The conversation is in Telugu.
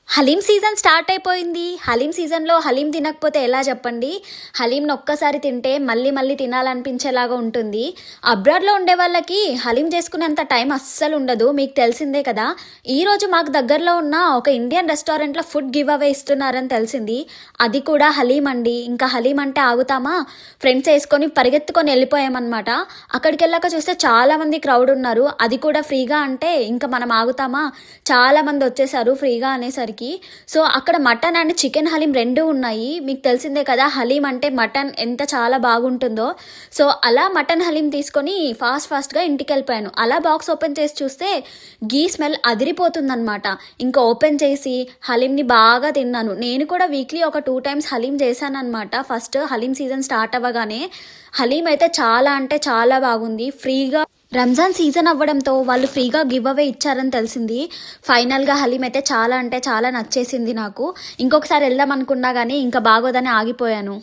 హలీం సీజన్ స్టార్ట్ అయిపోయింది. హలీం సీజన్‌లో హలీం తినకపోతే ఎలా చెప్పండి? హలీంని ఒక్కసారి తింటే మళ్ళీ మళ్ళీ తినాలనిపించేలాగా ఉంటుంది. అబ్రాడ్‌లో ఉండే వాళ్ళకి హలీం చేసుకునేంత టైం అస్సలు ఉండదు. మీకు తెలిసిందే కదా! ఈరోజు మాకు దగ్గరలో ఉన్న ఒక ఇండియన్ రెస్టారెంట్‌లో ఫుడ్ గివ్ అవే ఇస్తున్నారని తెలిసింది. అది కూడా హలీం అండి. ఇంకా హలీం అంటే ఆగుతామా? ఫ్రెండ్స్ ఏసుకొని పరిగెత్తుకొని వెళ్ళిపోయామన్నమాట. అక్కడికెళ్ళాక చూస్తే చాలామంది క్రౌడ్ ఉన్నారు. అది కూడా ఫ్రీగా అంటే ఇంక మనం ఆగుతామా? చాలామంది వచ్చేసారు ఫ్రీగా అనేసరికి. సో అక్కడ మటన్ అండ్ చికెన్ హలీం 2 ఉన్నాయి. మీకు తెలిసిందే కదా! హలీం అంటే మటన్ ఎంత చాలా బాగుంటుందో. సో అలా మటన్ హలీం తీసుకొని ఫాస్ట్‌గా ఇంటికెళ్ళిపోయాను. అలా బాక్స్ ఓపెన్ చేసి చూస్తే ఘీ స్మెల్ అదిరిపోతుందనమాట. ఇంకా ఓపెన్ చేసి హలీంని బాగా తిన్నాను. నేను కూడా వీక్లీ ఒక 2 టైమ్స్ హలీం చేశాననమాట. ఫస్ట్ హలీం సీజన్ స్టార్ట్ అవ్వగానే. హలీం అయితే చాలా అంటే చాలా బాగుంది. ఫ్రీగా రంజాన్ సీజన్ అవ్వడంతో వాళ్ళు ఫ్రీగా గివ్ అవే ఇచ్చారని తెలిసింది. ఫైనల్‌గా హలీం అయితే చాలా అంటే చాలా నచ్చేసింది నాకు. ఇంకొకసారి వెళ్దాం అనుకున్నా గానీ ఇంకా బాగోదని ఆగిపోయాను.